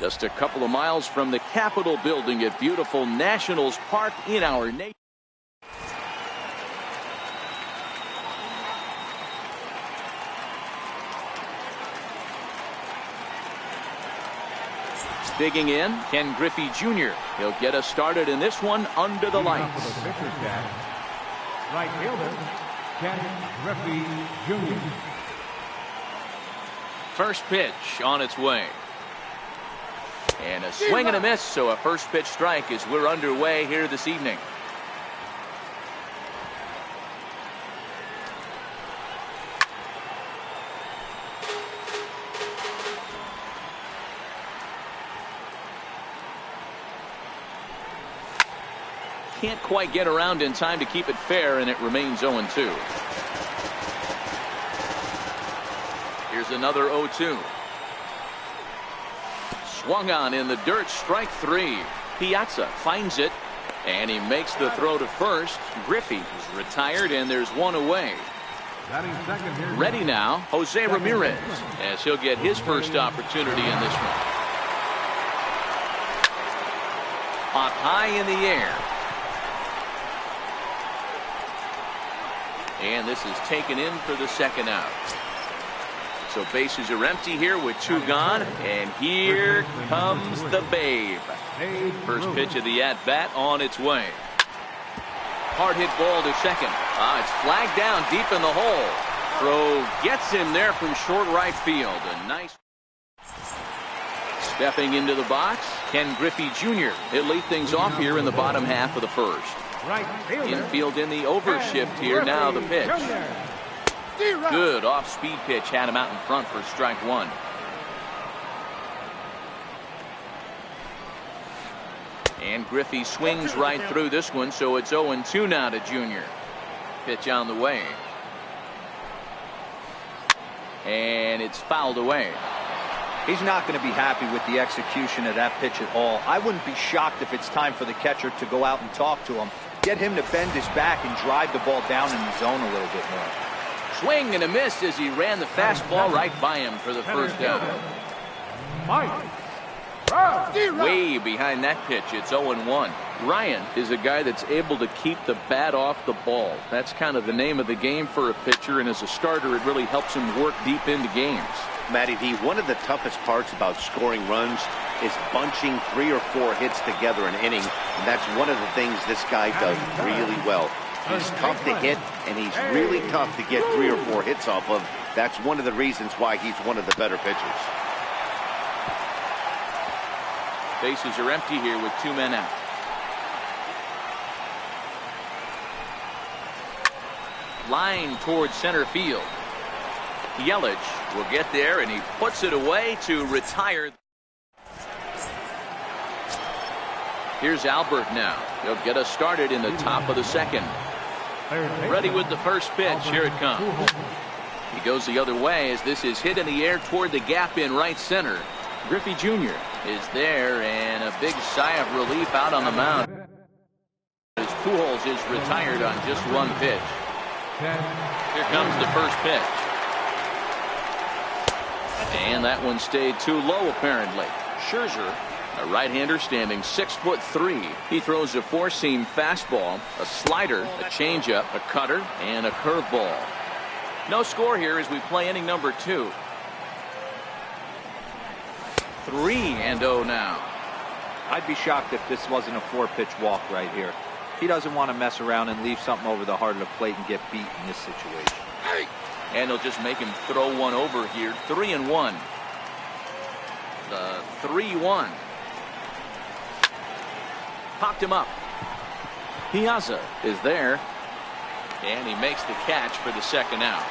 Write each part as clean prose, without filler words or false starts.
Just a couple of miles from the Capitol building at beautiful Nationals Park in our nation. Digging in, Ken Griffey Jr. He'll get us started in this one under the lights. Right fielder, Ken Griffey Jr. First pitch on its way. And a swing and a miss, so a first pitch strike as we're underway here this evening. Can't quite get around in time to keep it fair, and it remains 0-2. Here's another 0-2. Swung on in the dirt, strike 3. Piazza finds it, and he makes the throw to first. Griffey is retired, and there's one away. Ready now, Jose Ramirez, as he'll get his first opportunity in this one. Up high in the air. And this is taken in for the second out. So bases are empty here with 2 gone, and here comes the Babe. First pitch of the at-bat on its way. Hard hit ball to second. It's flagged down deep in the hole. Throw gets him there from short right field. A nice. Stepping into the box, Ken Griffey Jr. He'll lead things off here in the bottom half of the first. Infield in the overshift here. Now the pitch. Good off-speed pitch had him out in front for strike 1. And Griffey swings right through this one, so it's 0-2 now to Jr. Pitch on the way. And it's fouled away. He's not going to be happy with the execution of that pitch at all. I wouldn't be shocked if it's time for the catcher to go out and talk to him. Get him to bend his back and drive the ball down in the zone a little bit more. Swing and a miss as he ran the fastball right by him for the first down. Way behind that pitch, it's 0-1. Ryan is a guy that's able to keep the bat off the ball. That's kind of the name of the game for a pitcher, and as a starter, it really helps him work deep into games. Matty V, one of the toughest parts about scoring runs is bunching 3 or 4 hits together an inning, and that's one of the things this guy does really well. He's tough to hit, and he's really tough to get 3 or 4 hits off of. That's one of the reasons why he's one of the better pitchers. Bases are empty here with 2 men out. Line towards center field. Yelich will get there, and he puts it away to retire. Here's Albert now. He'll get us started in the top of the second. Ready with the first pitch. Here it comes. He goes the other way as this is hit in the air toward the gap in right center. Griffey Jr. is there, and a big sigh of relief out on the mound. As Pujols is retired on just 1 pitch. Here comes the first pitch. And that one stayed too low, apparently. Scherzer, a right-hander standing 6'3". He throws a 4-seam fastball, a slider, a changeup, a cutter, and a curveball. No score here as we play inning number 2. 3-0 now. I'd be shocked if this wasn't a 4-pitch walk right here. He doesn't want to mess around and leave something over the heart of the plate and get beat in this situation. And they'll just make him throw one over here. 3-1. The 3-1. Popped him up. Piazza is there. And he makes the catch for the second out.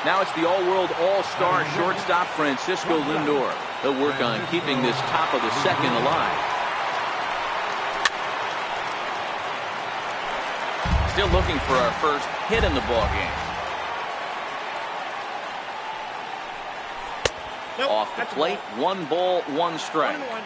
Now it's the all-world all-star shortstop Francisco Lindor. He'll work on keeping this top of the second alive. Still looking for our first hit in the ball game. Nope, off the plate, 1 ball, 1 strike. 1-1.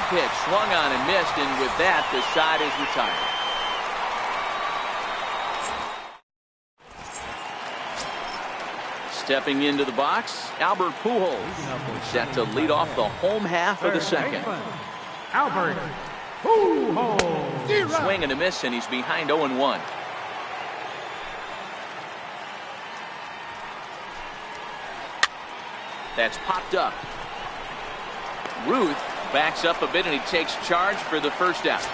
pitch swung on and missed, and with that, the side is retired. Stepping into the box, Albert Pujols, set to lead off the home half of the second. Albert Pujols. Swing and a miss, and he's behind 0-1. That's popped up. Ruth backs up a bit, and he takes charge for the first out.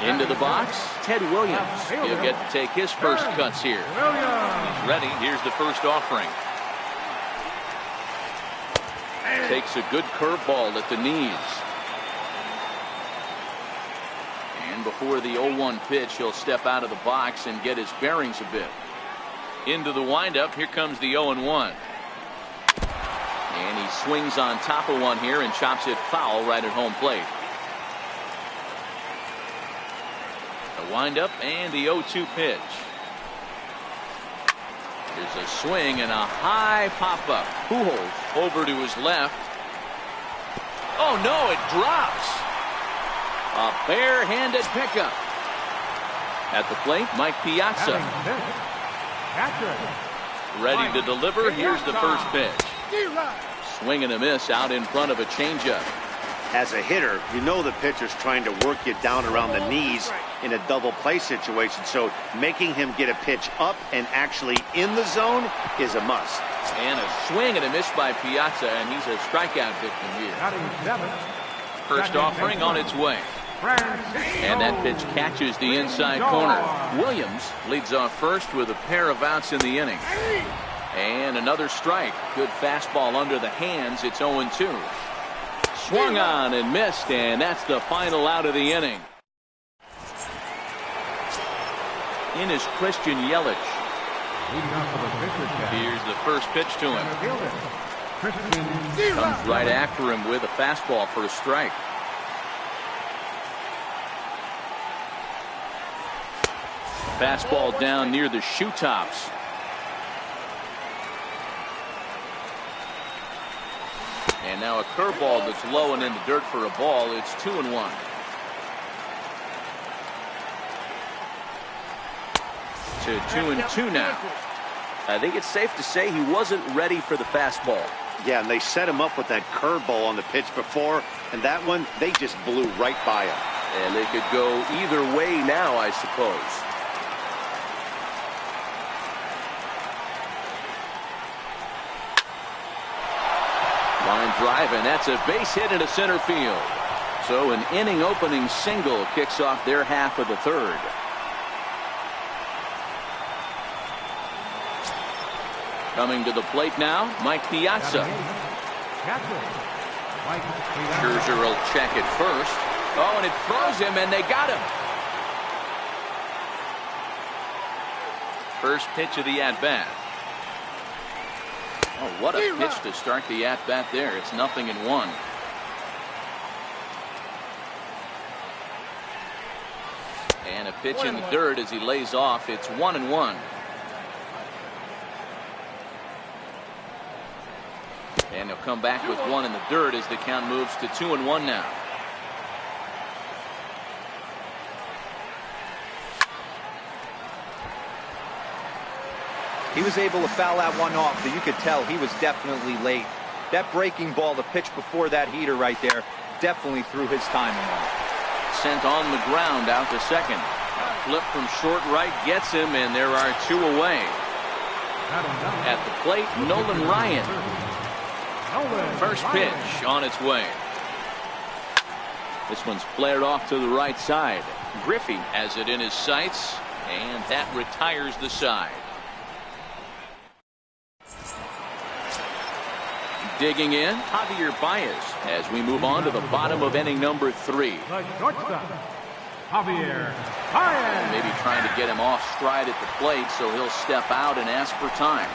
Into the box, Ted Williams. He'll get to take his first cuts here. He's ready. Here's the first offering. Takes a good curveball at the knees. And before the 0-1 pitch, he'll step out of the box and get his bearings a bit. Into the windup, here comes the 0-1. And he swings on top of one here and chops it foul right at home plate. The windup and the 0-2 pitch. There's a swing and a high pop-up. Pujols over to his left. Oh no, it drops. A bare-handed pickup. At the plate, Mike Piazza. Ready to deliver. Here's the first pitch. Swing and a miss out in front of a changeup. As a hitter, you know the pitcher's trying to work you down around the knees in a double play situation, so making him get a pitch up and actually in the zone is a must. And a swing and a miss by Piazza, and he's a strikeout victim here. First offering on its way. And that pitch catches the inside corner. Williams leads off first with a pair of outs in the inning. And another strike. Good fastball under the hands. It's 0-2. Swung on and missed, and that's the final out of the inning. In is Christian Yelich. Here's the first pitch to him. Comes right after him with a fastball for a strike. Fastball down near the shoe tops. And now a curveball that's low and in the dirt for a ball. It's 2-1. To 2-2 now. I think it's safe to say he wasn't ready for the fastball. Yeah, and they set him up with that curveball on the pitch before, and that one, they just blew right by him. And they could go either way now, I suppose. Line drive, and that's a base hit into center field. So an inning opening single kicks off their half of the third. Coming to the plate now, Mike Piazza. Scherzer will check it first. Oh, and it throws him, and they got him. First pitch of the at-bat. Oh, what a pitch to start the at-bat there. It's 0-1. And a pitch in the dirt as he lays off. It's 1-1. And he'll come back with one in the dirt as the count moves to 2-1 now. He was able to foul that one off, but you could tell he was definitely late. That breaking ball, the pitch before that heater right there, definitely threw his timing off. Sent on the ground out to second. A flip from short right gets him, and there are two away. At the plate, Nolan Ryan. First pitch on its way. This one's flared off to the right side. Griffey has it in his sights, and that retires the side. Digging in, Javier Baez as we move on to the bottom of inning number 3. Javier Baez. Maybe trying to get him off stride at the plate, so he'll step out and ask for time.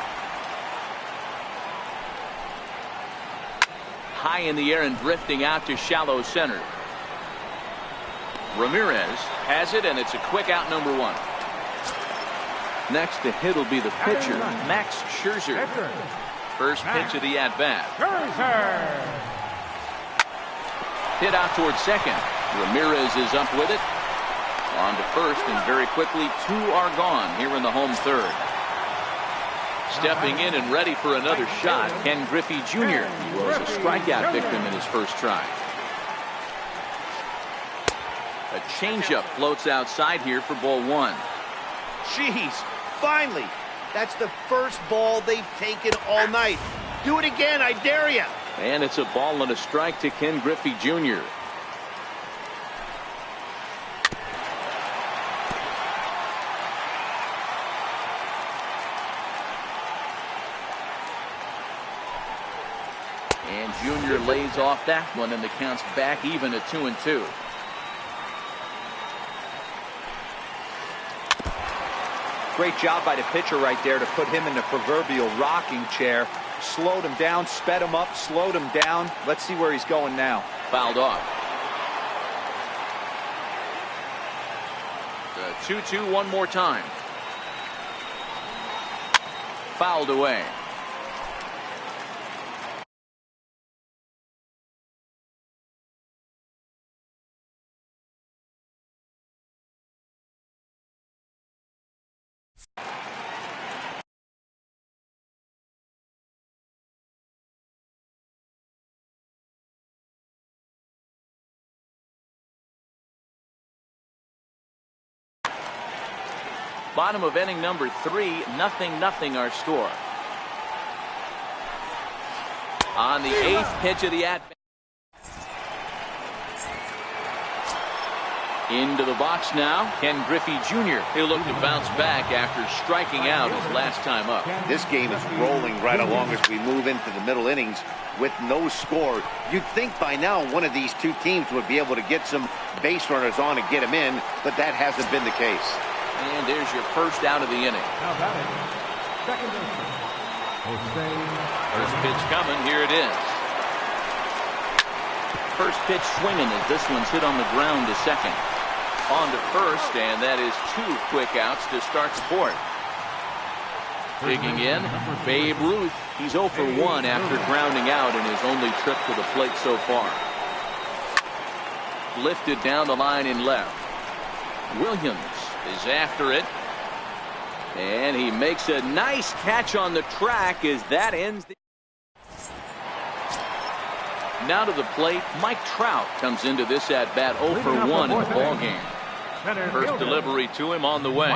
High in the air and drifting out to shallow center. Ramirez has it, and it's a quick out, number 1. Next to hit will be the pitcher, Max Scherzer. First pitch of the at-bat. Hit out towards second. Ramirez is up with it. On to first, and very quickly 2 are gone here in the home third. Stepping in and ready for another shot, Ken Griffey Jr. He was a strikeout victim in his first try. A changeup floats outside here for ball 1. Jeez, finally. That's the first ball they've taken all night. Do it again, I dare you. And it's a ball and a strike to Ken Griffey Jr. And Jr. lays off that one, and the count's back even at 2-2. Great job by the pitcher right there to put him in the proverbial rocking chair. Slowed him down, sped him up, slowed him down. Let's see where he's going now. Fouled off. The 2-2 one more time. Fouled away. Bottom of inning number 3, 0-0 our score. On the 8th pitch of the at-bat. Into the box now, Ken Griffey Jr. He'll look to bounce back after striking out his last time up. This game is rolling right along as we move into the middle innings with no score. You'd think by now one of these two teams would be able to get some base runners on and get them in, but that hasn't been the case. And there's your first out of the inning. Second First pitch coming. Here it is. First pitch swinging as this one's hit on the ground to second. On to first, and that is 2 quick outs to start the 4th. Digging in, Babe Ruth. He's 0 for 1 after grounding out in his only trip to the plate so far. Lifted down the line in left. Williams is after it, and he makes a nice catch on the track as that ends the... Now to the plate, Mike Trout comes into this at bat 0 for 1 in the ball game. First delivery to him on the way,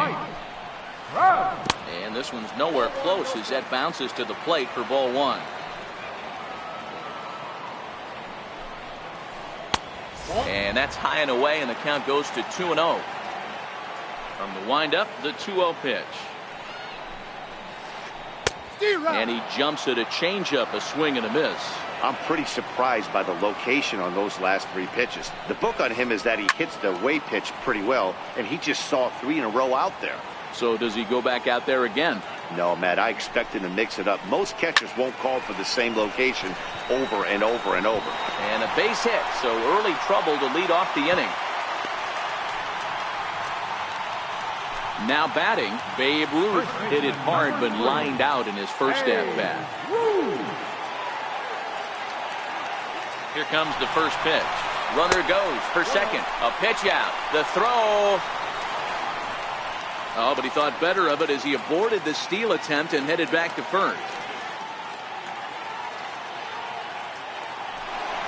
and this one's nowhere close as that bounces to the plate for ball 1. And that's high and away, and the count goes to 2-0. From the windup, the 2-0 pitch. And he jumps at a changeup, a swing and a miss. I'm pretty surprised by the location on those last 3 pitches. The book on him is that he hits the away pitch pretty well, and he just saw 3 in a row out there. So does he go back out there again? No, Matt, I expect him to mix it up. Most catchers won't call for the same location over and over and over. And a base hit, so early trouble to lead off the inning. Now batting, Babe Ruth hit it hard but lined out in his first at-bat. Here comes the first pitch. Runner goes for second. A pitch out. The throw. Oh, but he thought better of it as he aborted the steal attempt and headed back to first.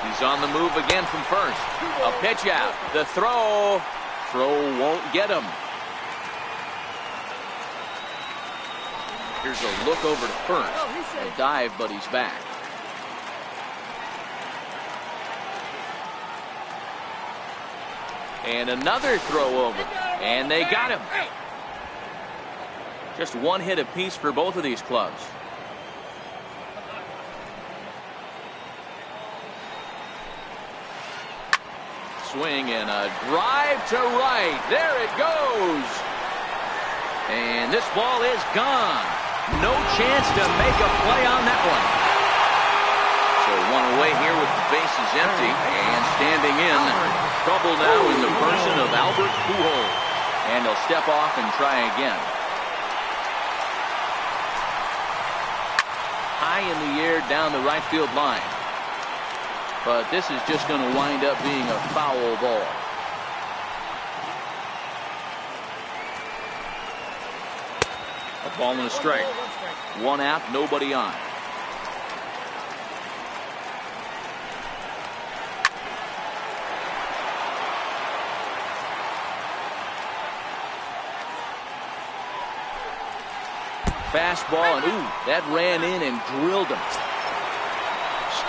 He's on the move again from first. A pitch out. The throw. Throw won't get him. Here's a look over to first. A dive, but he's back. And another throw over. And they got him. Just 1 hit apiece for both of these clubs. Swing and a drive to right. There it goes. And this ball is gone. No chance to make a play on that one. So 1 away here with the bases empty. And standing in, trouble now in the person of Albert Pujols. And he'll step off and try again. High in the air down the right field line. But this is just going to wind up being a foul ball. A ball and a strike. One out, nobody on. Fastball, and ooh, that ran in and drilled him.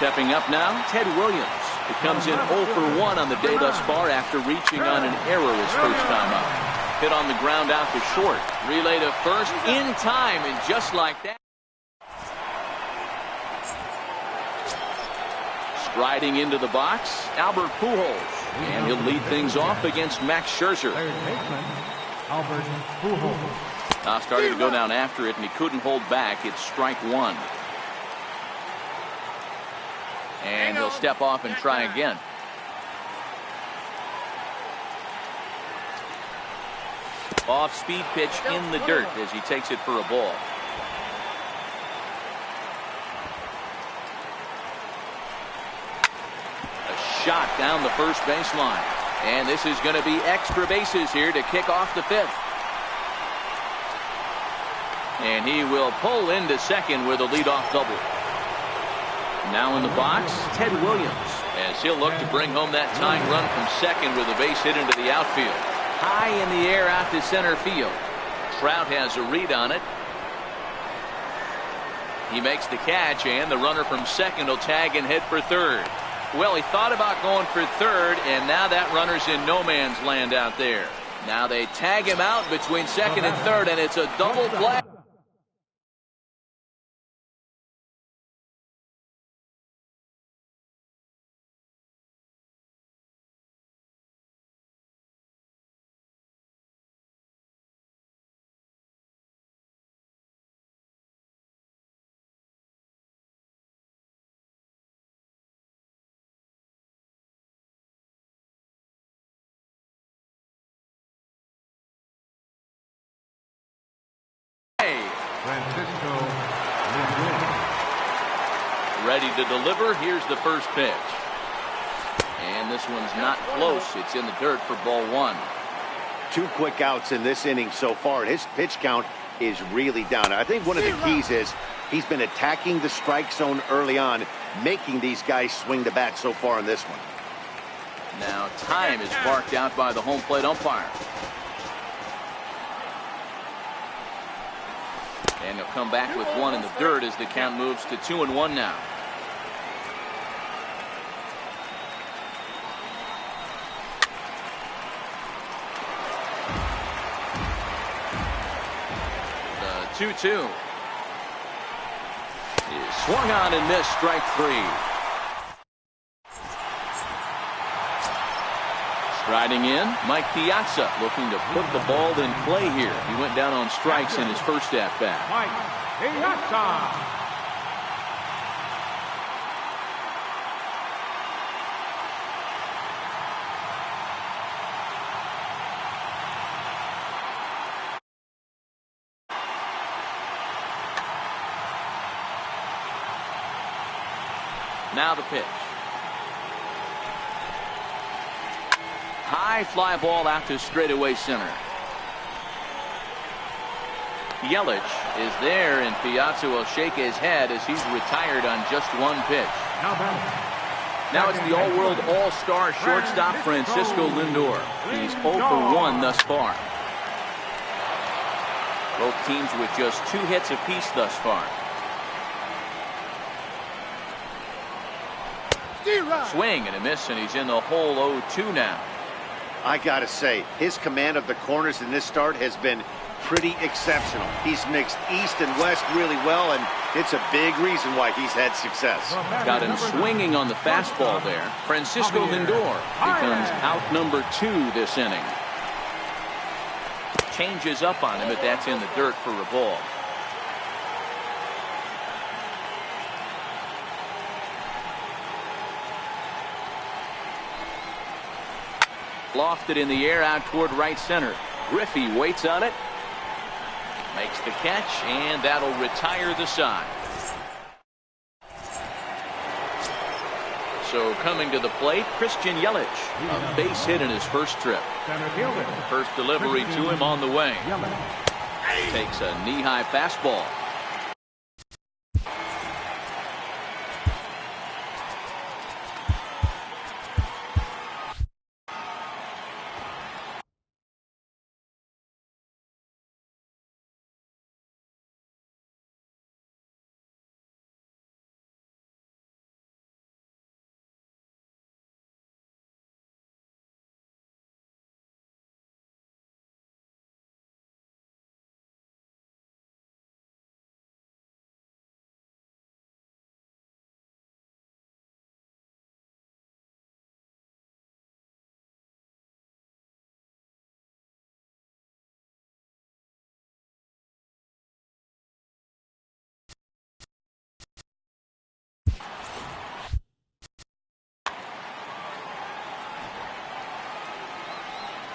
Stepping up now, Ted Williams. It comes in 0 for 1 on the day thus far after reaching on an error his first time up. Hit on the ground out to short. Relay to first in time, and just like that. Striding into the box, Albert Pujols. And he'll lead things off against Max Scherzer. Albert Pujols. Now starting to go down after it, and he couldn't hold back. It's strike one. And he'll step off and try again. Off-speed pitch in the dirt as he takes it for a ball. A shot down the first baseline. And this is going to be extra bases here to kick off the fifth. And he will pull into second with a leadoff double. Now in the box, Ted Williams, as he'll look to bring home that tying run from second with a base hit into the outfield. High in the air out to center field. Trout has a read on it. He makes the catch, and the runner from second will tag and head for third. Well, he thought about going for third, and now that runner's in no man's land out there. Now they tag him out between second and third, and it's a double play. Francisco Lindor. Ready to deliver. Here's the first pitch. And this one's not close. It's in the dirt for ball one. 2 quick outs in this inning so far. His pitch count is really down. I think one of the keys is he's been attacking the strike zone early on, making these guys swing the bat so far in this one. Now time is marked out by the home plate umpire. And he'll come back with one in the dirt as the count moves to 2-1 now. The 2-2 is swung on and missed, strike three. Striding in, Mike Piazza looking to put the ball in play here. He went down on strikes in his first at-bat. Mike Piazza. Now the pitch. High fly ball out to straightaway center. Yelich is there, and Piazza will shake his head as he's retired on just one pitch. Now it's the all-world all-star shortstop Francisco Lindor. He's 0 for 1 thus far. Both teams with just 2 hits apiece thus far. Swing and a miss, and he's in the hole 0-2 now. I gotta say, his command of the corners in this start has been pretty exceptional. He's mixed east and west really well, and it's a big reason why he's had success. Got him swinging on the fastball there. Francisco Lindor becomes out number 2 this inning. Changes up on him, but that's in the dirt for a ball. Lofted in the air out toward right center. Griffey waits on it. Makes the catch, and that'll retire the side. So coming to the plate, Christian Yelich. A base hit in his first trip. First delivery to him on the way. Takes a knee-high fastball.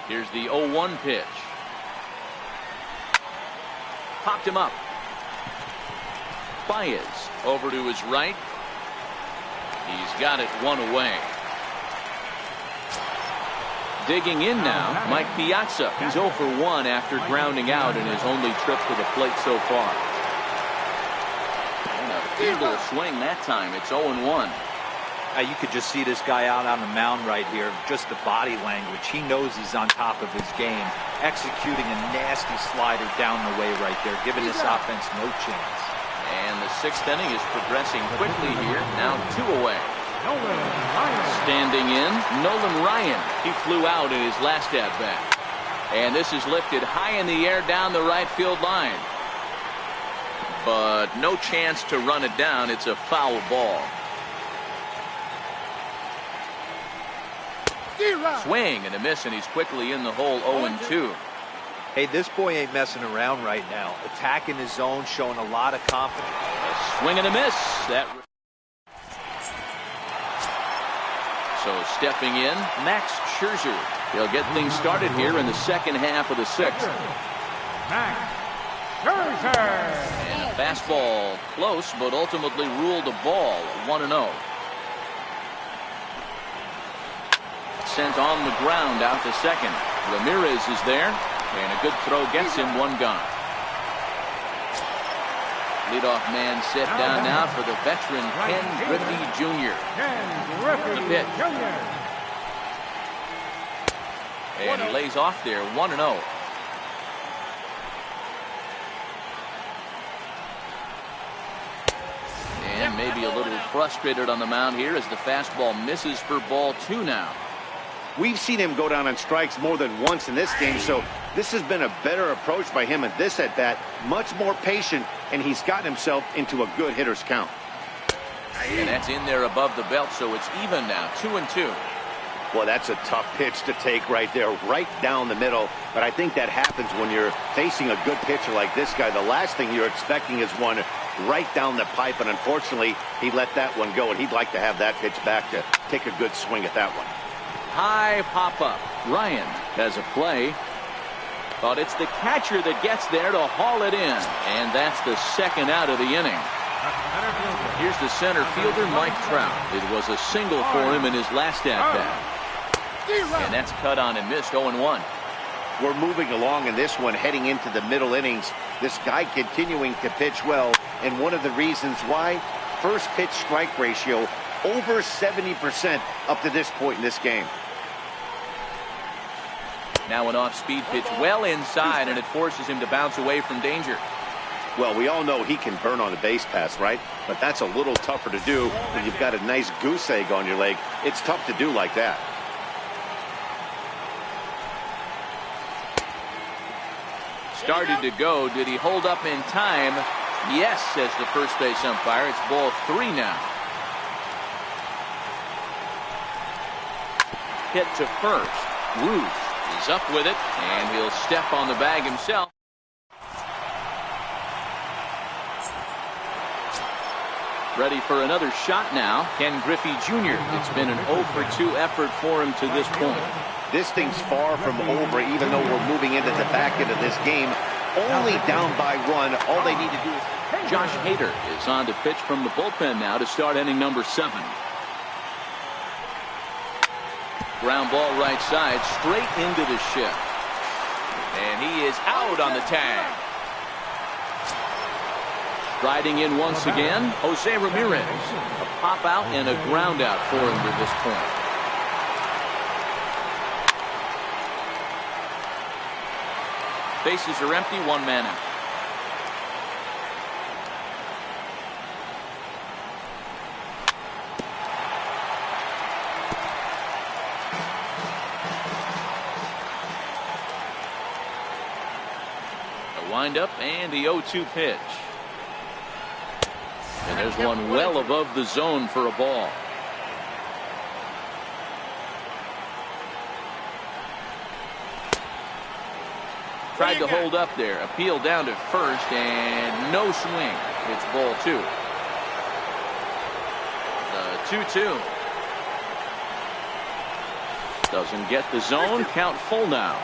Here's the 0-1 pitch. Popped him up. Baez over to his right. He's got it one away. Digging in now, Mike Piazza. He's 0 for 1 after grounding out in his only trip to the plate so far. And a feeble swing that time. It's 0-1. You could just see this guy out on the mound right here. Just the body language. He knows he's on top of his game. Executing a nasty slider down the way right there. Giving this offense no chance. And the 6th inning is progressing quickly here. Now 2 away. Standing in, Nolan Ryan. He flew out in his last at-bat. And this is lifted high in the air down the right field line. But no chance to run it down. It's a foul ball. Swing and a miss, and he's quickly in the hole. 0-2. Hey, this boy ain't messing around right now. Attacking his zone, showing a lot of confidence. A swing and a miss. So stepping in, Max Scherzer. He'll get things started here in the second half of the 6th. Max Scherzer. And a fastball close, but ultimately ruled a ball. 1-0. Sent on the ground out to second. Ramirez is there, and a good throw gets him 1 gone. Leadoff man set down now for the veteran Ken Griffey Jr. The pitch. And he lays off there. 1-0. And maybe a little frustrated on the mound here as the fastball misses for ball 2 now. We've seen him go down on strikes more than once in this game, so this has been a better approach by him at this at-bat. Much more patient, and he's gotten himself into a good hitter's count. And that's in there above the belt, so it's even now. 2-2. Well, that's a tough pitch to take right there, right down the middle. But I think that happens when you're facing a good pitcher like this guy. The last thing you're expecting is one right down the pipe, and unfortunately, he let that one go, and he'd like to have that pitch back to take a good swing at that one. High pop-up. Ryan has a play. But it's the catcher that gets there to haul it in. And that's the 2nd out of the inning. Here's the center fielder, Mike Trout. It was a single for him in his last at-bat. And that's cut on and missed. 0-1. We're moving along in this one, heading into the middle innings. This guy continuing to pitch well. And one of the reasons why, first pitch strike ratio over 70% up to this point in this game. Now an off-speed pitch well inside, and it forces him to bounce away from danger. Well, we all know he can burn on a base pass, right? But that's a little tougher to do when you've got a nice goose egg on your leg. It's tough to do like that. Started to go. Did he hold up in time? Yes, says the first base umpire. It's ball 3 now. Hit to first. Ruth is up with it, and he'll step on the bag himself. Ready for another shot now. Ken Griffey Jr. It's been an 0 for 2 effort for him to this point. This thing's far from over, even though we're moving into the back end of this game. Only down by 1. All they need to do is... Josh Hader is on to pitch from the bullpen now to start inning number 7. Ground ball right side, straight into the shift. And he is out on the tag. Striding in once again, Jose Ramirez. A pop out and a ground out for him to this point. Bases are empty, one man out. The windup and the 0-2 pitch. And there's one well above the zone for a ball. Tried to hold up there. Appeal down to first and no swing. It's ball 2. The 2-2. Doesn't get the zone. Count full now.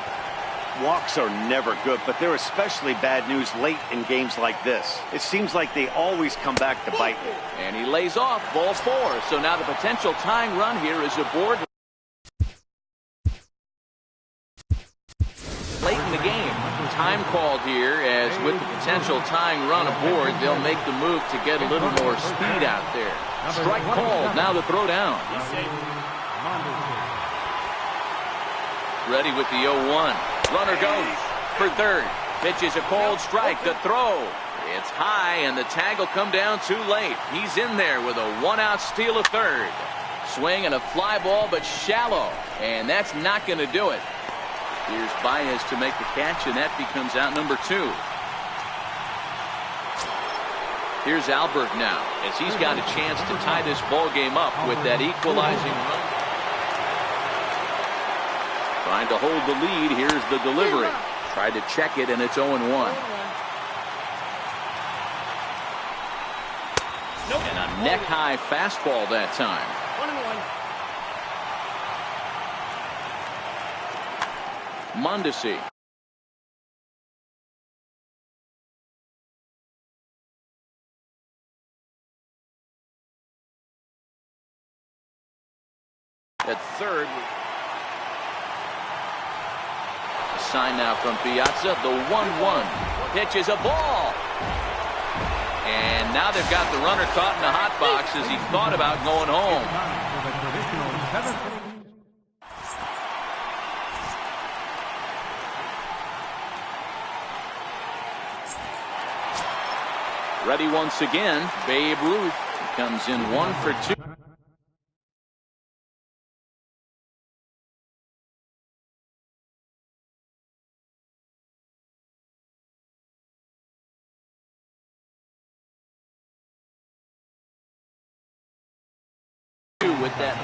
Walks are never good, but they're especially bad news late in games like this. It seems like they always come back to bite you. And he lays off, ball 4. So now the potential tying run here is aboard. Late in the game. Time called here, as with the potential tying run aboard, they'll make the move to get a little more speed out there. Strike called. Now the throw down. Ready with the 0-1. Runner goes for third. Pitch is a called strike. The throw. It's high, and the tag will come down too late. He's in there with a 1-out steal of third. Swing and a fly ball, but shallow. And that's not going to do it. Here's Baez to make the catch, and that becomes out number 2. Here's Albert now, as he's got a chance to tie this ball game up with that equalizing run. Trying to hold the lead. Here's the delivery. Tried to check it, and it's 0-1. And a neck-high fastball that time. 1-1. Mondesi. At third. A sign now from Piazza. The 1-1. Pitch is a ball. And now they've got the runner caught in the hot box as he thought about going home. Ready once again, Babe Ruth comes in 1 for 2. With that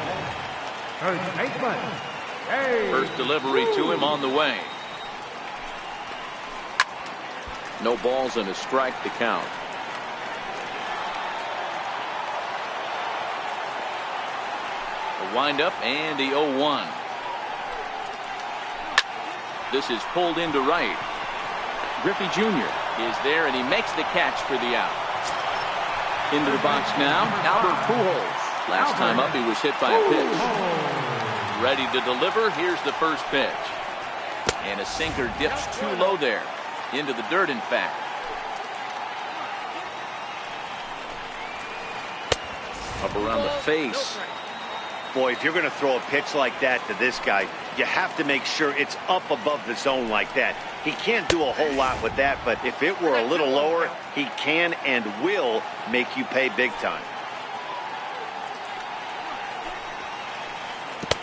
first delivery to him on the way. No balls and a strike to count. The windup and the 0-1. This is pulled into right. Griffey Jr. is there, and he makes the catch for the out. Into the box now, Albert Pujols. Last time up, he was hit by a pitch. Ready to deliver. Here's the first pitch. And a sinker dips too low there. Into the dirt, in fact. Up around the face. Boy, if you're going to throw a pitch like that to this guy, you have to make sure it's up above the zone like that. He can't do a whole lot with that, but if it were a little lower, he can and will make you pay big time.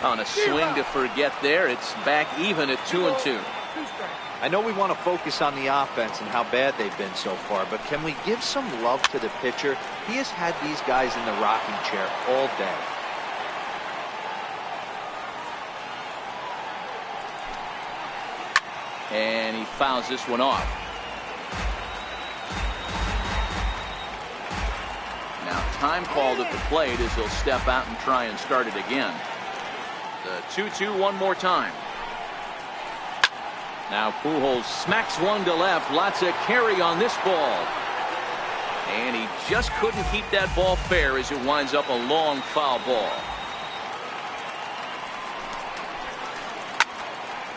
On a swing to forget there, it's back even at 2-2. I know we want to focus on the offense and how bad they've been so far, but can we give some love to the pitcher? He has had these guys in the rocking chair all day. And he fouls this one off. Now time called at the plate as he'll step out and try and start it again. The 2-2 one more time. Now Pujols smacks one to left. Lots of carry on this ball. And he just couldn't keep that ball fair as it winds up a long foul ball.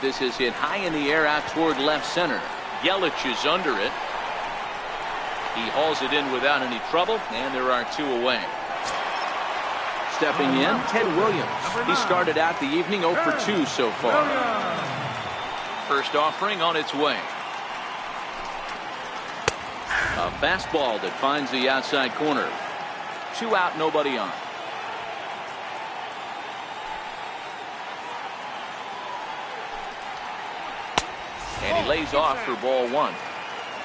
This is hit high in the air out toward left center. Yelich is under it. He hauls it in without any trouble, and there are 2 away. Stepping in, Ted Williams. He started out the evening 0 for 2 so far. First offering on its way. A fastball that finds the outside corner. 2 out, nobody on. And he lays off for ball 1.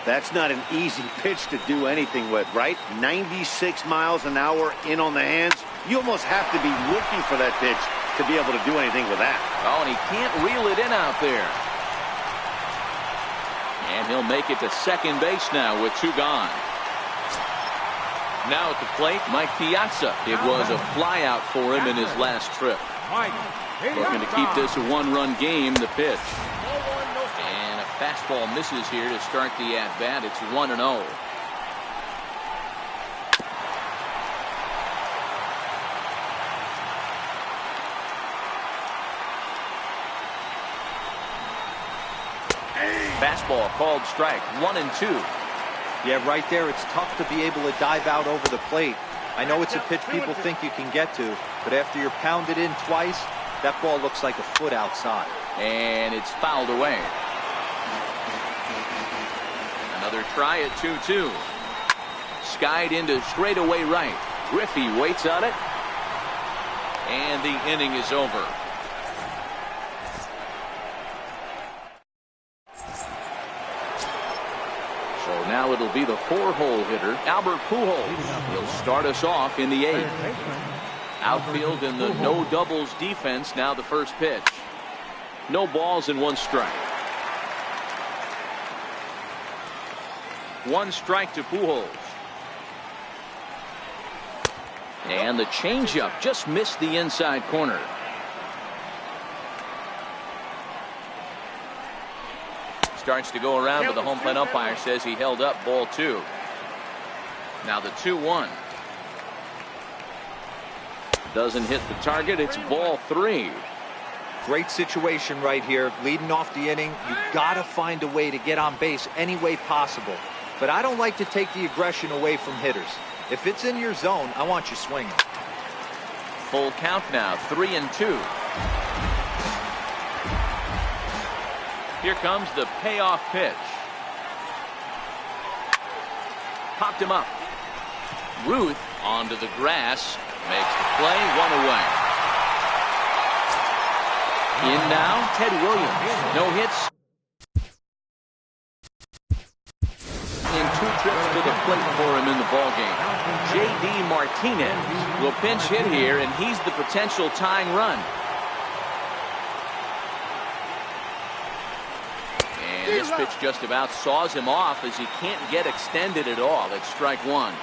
That's not an easy pitch to do anything with, right? 96 miles an hour in on the hands. You almost have to be looking for that pitch to be able to do anything with that. Oh, and he can't reel it in out there. And he'll make it to second base now with 2 gone. Now at the plate, Mike Piazza. It was a flyout for him in his last trip. Looking to keep this a 1-run game. The pitch. And a fastball misses here to start the at-bat. It's 1-0. Fastball called strike. 1-2. Yeah, right there, it's tough to be able to dive out over the plate. I know it's a pitch people think you can get to, but after you're pounded in twice, that ball looks like a foot outside. And it's fouled away. Another try at 2-2. Skied into straightaway right. Griffey waits on it. And the inning is over. So now it'll be the 4-hole hitter, Albert Pujols. He'll start us off in the 8th. Outfield in the no doubles defense. Now the first pitch. No balls and 1 strike. 1 strike to Pujols. And the changeup just missed the inside corner. Starts to go around, but the home plate umpire says he held up ball 2. Now the 2-1. Doesn't hit the target. It's ball 3. Great situation right here. Leading off the inning, you got to find a way to get on base any way possible. But I don't like to take the aggression away from hitters. If it's in your zone, I want you swinging. Full count now, 3-2. Here comes the payoff pitch. Popped him up. Ruth onto the grass. Makes the play, 1 away. In now, Ted Williams. No hits. In 2 trips to the plate for him in the ballgame. J.D. Martinez will pinch hit here, and he's the potential tying run. And this pitch just about saws him off as he can't get extended at all. It's strike 1.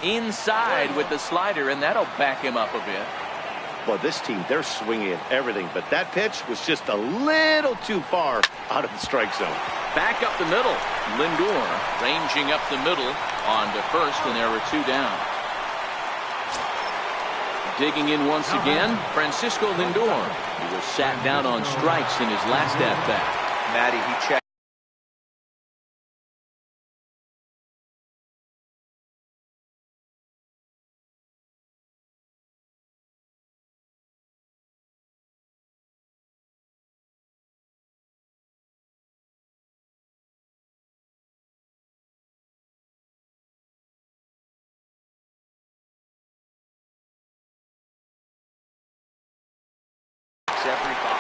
Inside with the slider, and that'll back him up a bit. Well, this team, they're swinging at everything, but that pitch was just a little too far out of the strike zone. Back up the middle. Lindor ranging up the middle on to first, and there were 2 down. Digging in once again, Francisco Lindor. He was sat down on strikes in his last at-bat. Matty, he checked. Every ball.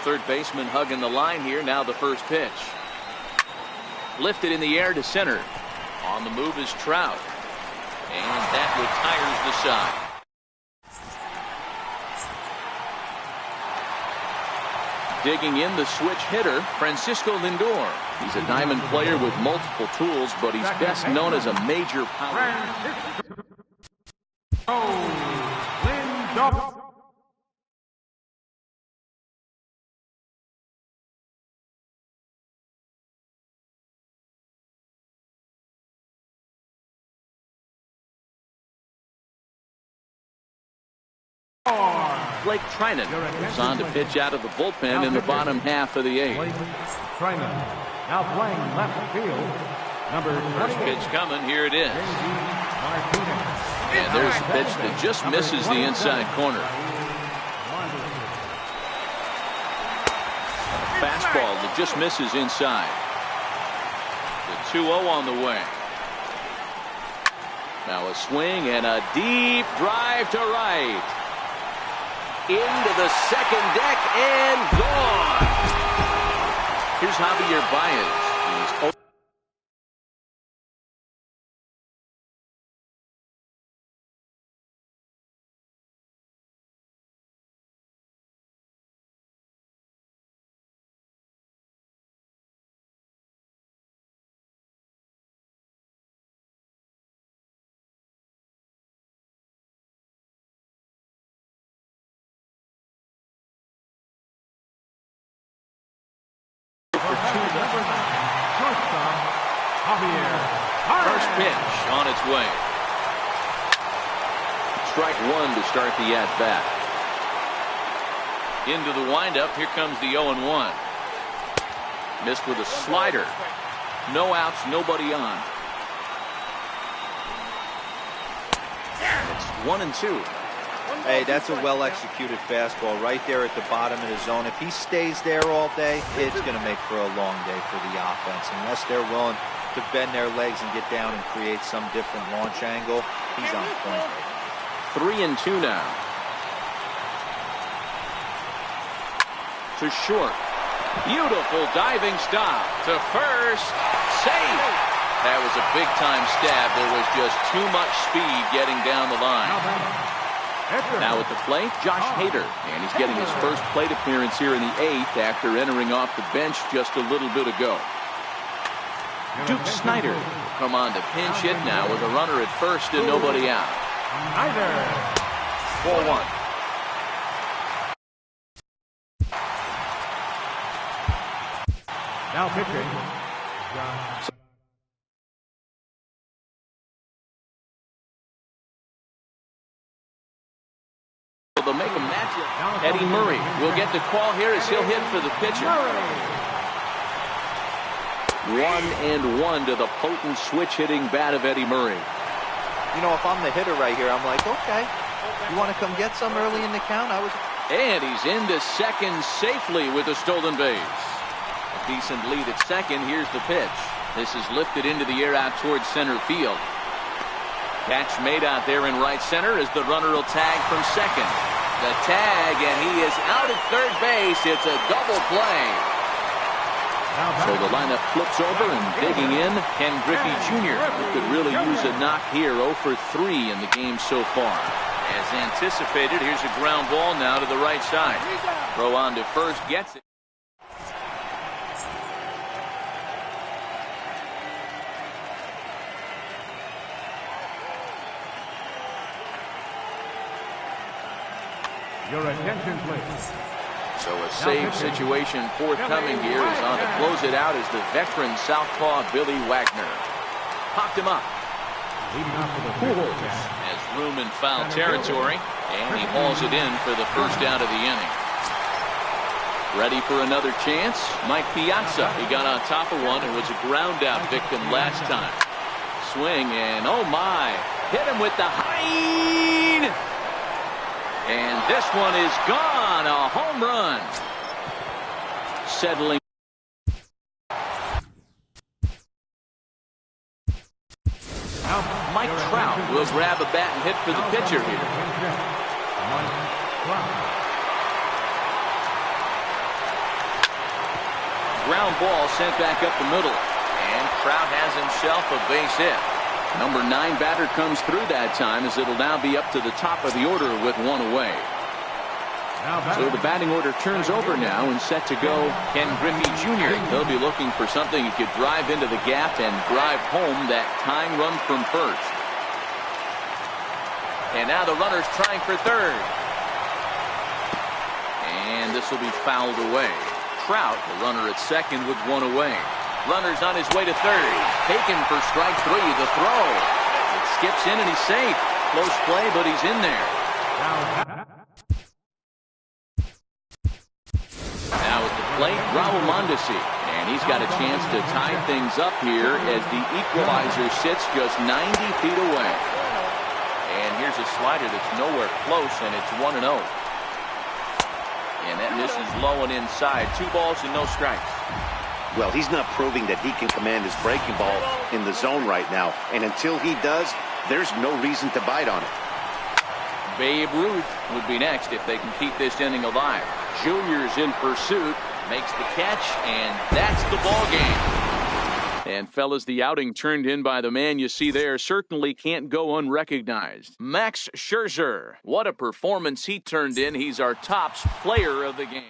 Third baseman hugging the line here. Now the first pitch. Lifted in the air to center. On the move is Trout. And that retires the side. Digging in the switch hitter, Francisco Lindor. He's a diamond player with multiple tools, but he's best known as a major power. Lindor. Blake Trinan is on to pitch out of the bullpen in the bottom half of the 8th. Blake Trinan, now playing left field, number 28. First pitch coming. Here it is. And there's a pitch that just misses the inside corner. A fastball that just misses inside. The 2-0 on the way. Now a swing and a deep drive to right. Into the second deck and gone. Here's Javier Baez. He's first pitch on its way. Strike one to start the at-bat. Into the windup. Here comes the 0-1. Missed with a slider. No outs, nobody on. It's 1-2. Hey, that's a well-executed fastball right there at the bottom of the zone. If he stays there all day, it's going to make for a long day for the offense. Unless they're willing to bend their legs and get down and create some different launch angle, he's on point. 3-2 now. To short. Beautiful diving stop to first. Safe. That was a big-time stab. There was just too much speed getting down the line. Now at the plate, Josh Hader. And he's getting his first plate appearance here in the 8th after entering off the bench just a little bit ago. Duke Snider will come on to pinch hit now with a runner at first and nobody out. 4-1. Now pitching. They'll make a match. Eddie Murray will get the call here as he'll hit for the pitcher. 1-1 to the potent switch-hitting bat of Eddie Murray. You know, if I'm the hitter right here, I'm like, okay, you want to come get some early in the count? And he's into second safely with a stolen base. A decent lead at second. Here's the pitch. This is lifted into the air out towards center field. Catch made out there in right center as the runner will tag from second. The tag, and he is out at third base. It's a double play. So the lineup flips over and digging in, Ken Griffey Jr., who could really use a knock here. 0 for 3 in the game so far. As anticipated, here's a ground ball now to the right side. Throw on to first, gets it. Your attention, please. So a save situation forthcoming here is on to close it out as the veteran southpaw Billy Wagner. Popped him up. Has room in foul territory, and he hauls it in for the first out of the inning. Ready for another chance? Mike Piazza. He got on top of one and was a ground out victim last time. Swing, and oh my. Hit him with the high. And this one is gone. A home run. Settling. Mike Trout will grab a bat and hit for the pitcher here. Ground ball sent back up the middle. And Trout has himself a base hit. Number 9 batter comes through that time as it'll now be up to the top of the order with one away. So the batting order turns over now and set to go Ken Griffey Jr. They'll be looking for something he could drive into the gap and drive home that tying run from first. And now the runner's trying for third. And this will be fouled away. Trout, the runner at second with one away. Runner's on his way to third. Taken for strike 3. The throw. It skips in and he's safe. Close play, but he's in there. Mondesi. And he's got a chance to tie things up here as the equalizer sits just 90 feet away. And here's a slider that's nowhere close, and it's 1-0. And that misses low and inside. 2 balls and no strikes. Well, he's not proving that he can command his breaking ball in the zone right now. And until he does, there's no reason to bite on it. Babe Ruth would be next if they can keep this inning alive. Junior's in pursuit, makes the catch, and that's the ball game. And fellas, the outing turned in by the man you see there certainly can't go unrecognized. Max Scherzer. What a performance he turned in. He's our top player of the game.